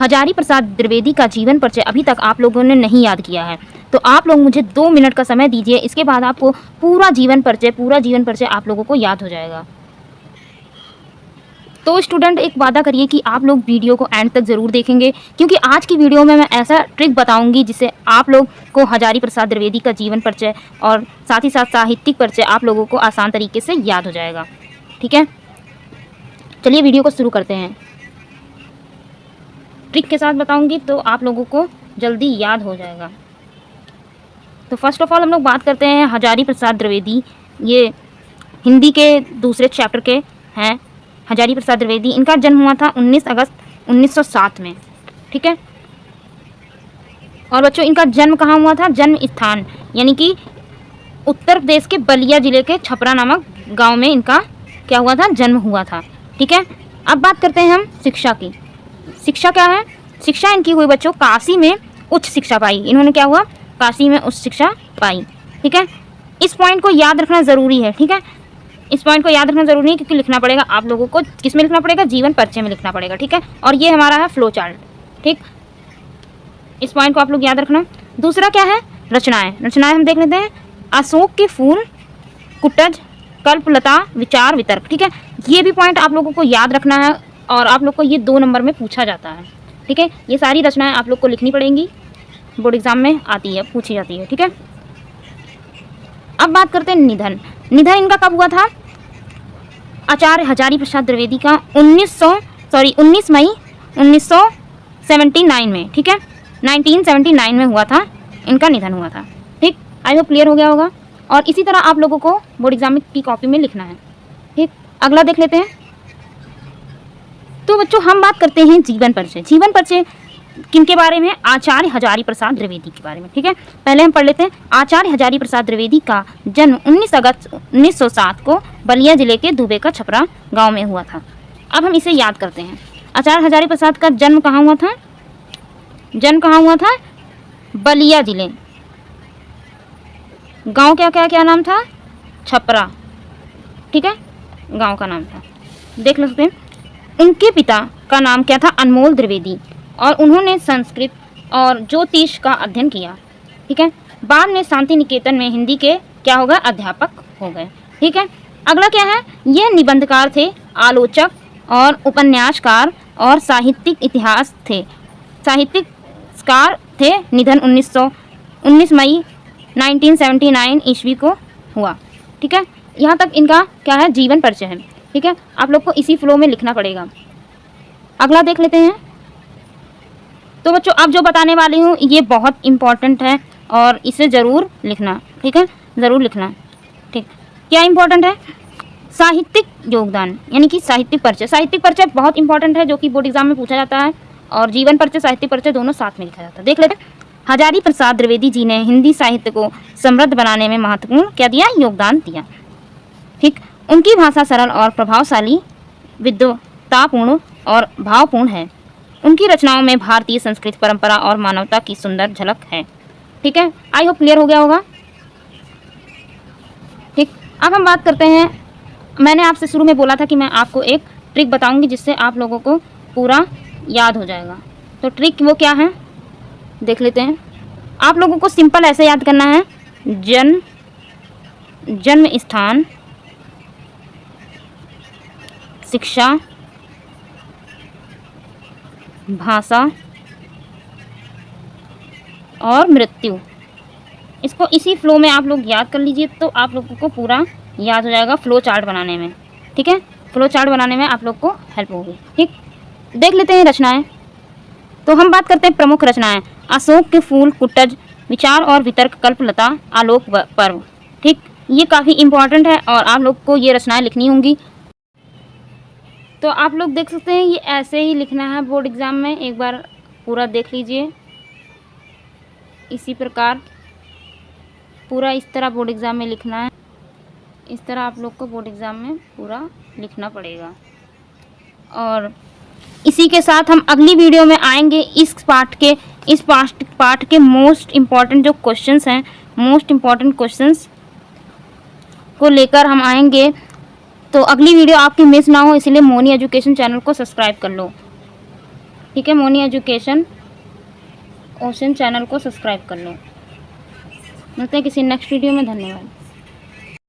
हजारी प्रसाद द्विवेदी का जीवन परिचय अभी तक आप लोगों ने नहीं याद किया है, तो आप लोग मुझे 2 मिनट का समय दीजिए। इसके बाद आपको पूरा जीवन परिचय आप लोगों को याद हो जाएगा। तो स्टूडेंट एक वादा करिए कि आप लोग वीडियो को एंड तक ज़रूर देखेंगे, क्योंकि आज की वीडियो में मैं ऐसा ट्रिक बताऊंगी जिससे आप लोग को हजारी प्रसाद द्विवेदी का जीवन परिचय और साथ ही साथ साहित्यिक परिचय आप लोगों को आसान तरीके से याद हो जाएगा। ठीक है, चलिए वीडियो को शुरू करते हैं। ट्रिक के साथ बताऊंगी तो आप लोगों को जल्दी याद हो जाएगा। तो फर्स्ट ऑफ ऑल हम लोग बात करते हैं हजारी प्रसाद द्विवेदी। ये हिंदी के दूसरे चैप्टर के हैं। हजारी प्रसाद द्विवेदी, इनका जन्म हुआ था 19 अगस्त 1907 में। ठीक है, और बच्चों इनका जन्म कहाँ हुआ था? जन्म स्थान यानी कि उत्तर प्रदेश के बलिया जिले के छपरा नामक गांव में इनका क्या हुआ था? जन्म हुआ था। ठीक है, अब बात करते हैं हम शिक्षा की। शिक्षा क्या है? शिक्षा इनकी हुई बच्चों काशी में उच्च शिक्षा पाई। इन्होंने क्या हुआ? काशी में उच्च शिक्षा पाई। ठीक है, इस पॉइंट को याद रखना ज़रूरी है। ठीक है, इस पॉइंट को याद रखना ज़रूरी है क्योंकि लिखना पड़ेगा आप लोगों को। किस में लिखना पड़ेगा? जीवन परिचय में लिखना पड़ेगा। ठीक है, और ये हमारा है फ्लो चार्ट। ठीक, इस पॉइंट को आप लोग याद रखना। दूसरा क्या है? रचनाएं। रचनाएं हम देख लेते हैं। अशोक के फूल, कुटज, कल्पलता, विचार वितर्क। ठीक है, ये भी पॉइंट आप लोगों को याद रखना है और आप लोग को ये 2 नंबर में पूछा जाता है। ठीक है, ये सारी रचनाएं आप लोग को लिखनी पड़ेंगी, बोर्ड एग्जाम में आती है, पूछी जाती है। ठीक है, अब बात करते हैं निधन। निधन इनका कब हुआ था? आचार्य हजारी प्रसाद द्विवेदी का 19 मई 1979 में। ठीक है, 1979 में हुआ था, इनका निधन हुआ था। ठीक, आई होप क्लियर हो गया होगा। और इसी तरह आप लोगों को बोर्ड एग्जाम की कॉपी में लिखना है। ठीक, अगला देख लेते हैं। तो बच्चों हम बात करते हैं जीवन परिचय। जीवन परिचय किनके बारे में? आचार्य हजारी प्रसाद द्विवेदी के बारे में। ठीक है, पहले हम पढ़ लेते हैं। आचार्य हजारी प्रसाद द्विवेदी का जन्म 19 अगस्त 1907 को बलिया जिले के दुबे का छपरा गांव में हुआ था। अब हम इसे याद करते हैं। आचार्य हजारी प्रसाद का जन्म कहाँ हुआ था? जन्म कहाँ हुआ था? बलिया जिले। गांव क्या नाम था? छपरा। ठीक है, गांव का नाम था, देख सकते हैं। उनके पिता का नाम क्या था? अनमोल द्विवेदी, और उन्होंने संस्कृत और ज्योतिष का अध्ययन किया। ठीक है, बाद में शांति निकेतन में हिंदी के क्या हो गए? अध्यापक हो गए। ठीक है, अगला क्या है? यह निबंधकार थे, आलोचक और उपन्यासकार और साहित्यिक इतिहास थे, साहित्यकार थे। निधन 19 मई 1979 ईस्वी को हुआ। ठीक है, यहाँ तक इनका क्या है? जीवन परिचय है। ठीक है, आप लोग को इसी फ्लो में लिखना पड़ेगा। अगला देख लेते हैं। तो बच्चों अब जो बताने वाली हूँ ये बहुत इम्पॉर्टेंट है और इसे ज़रूर लिखना। ठीक है, ज़रूर लिखना। ठीक, क्या इम्पॉर्टेंट है? साहित्यिक योगदान यानी कि साहित्यिक परिचय। साहित्यिक परिचय बहुत इंपॉर्टेंट है, जो कि बोर्ड एग्जाम में पूछा जाता है, और जीवन परिचय साहित्यिक परिचय दोनों साथ में लिखा जाता है। देख लेते हैं। हजारी प्रसाद द्विवेदी जी ने हिंदी साहित्य को समृद्ध बनाने में महत्वपूर्ण क्या दिया? योगदान दिया। ठीक, उनकी भाषा सरल और प्रभावशाली, विद्वतापूर्ण और भावपूर्ण है। उनकी रचनाओं में भारतीय संस्कृति, परंपरा और मानवता की सुंदर झलक है। ठीक है, आई होप क्लियर हो गया होगा। ठीक, अब हम बात करते हैं। मैंने आपसे शुरू में बोला था कि मैं आपको एक ट्रिक बताऊंगी जिससे आप लोगों को पूरा याद हो जाएगा। तो ट्रिक वो क्या है देख लेते हैं। आप लोगों को सिंपल ऐसे याद करना है। जन्म स्थान, शिक्षा, भाषा और मृत्यु। इसको इसी फ्लो में आप लोग याद कर लीजिए तो आप लोगों को पूरा याद हो जाएगा फ्लो चार्ट बनाने में। ठीक है, फ्लो चार्ट बनाने में आप लोग को हेल्प होगी। ठीक, देख लेते हैं रचनाएं। तो हम बात करते हैं प्रमुख रचनाएं। अशोक के फूल, कुटज, विचार और वितर्क, कल्पलता, आलोक पर्व। ठीक, ये काफ़ी इम्पॉर्टेंट है और आप लोग को ये रचनाएं लिखनी होंगी। तो आप लोग देख सकते हैं ये ऐसे ही लिखना है बोर्ड एग्ज़ाम में। एक बार पूरा देख लीजिए, इसी प्रकार पूरा इस तरह बोर्ड एग्ज़ाम में लिखना है। इस तरह आप लोग को बोर्ड एग्ज़ाम में पूरा लिखना पड़ेगा। और इसी के साथ हम अगली वीडियो में आएंगे। इस पार्ट के मोस्ट इम्पॉर्टेंट जो क्वेश्चंस हैं, मोस्ट इम्पॉर्टेंट क्वेश्चंस को लेकर हम आएंगे। तो अगली वीडियो आपकी मिस ना हो, इसलिए मोनी एजुकेशन चैनल को सब्सक्राइब कर लो। ठीक है, मोनी एजुकेशन ओशन चैनल को सब्सक्राइब कर लो। मिलते हैं किसी नेक्स्ट वीडियो में। धन्यवाद।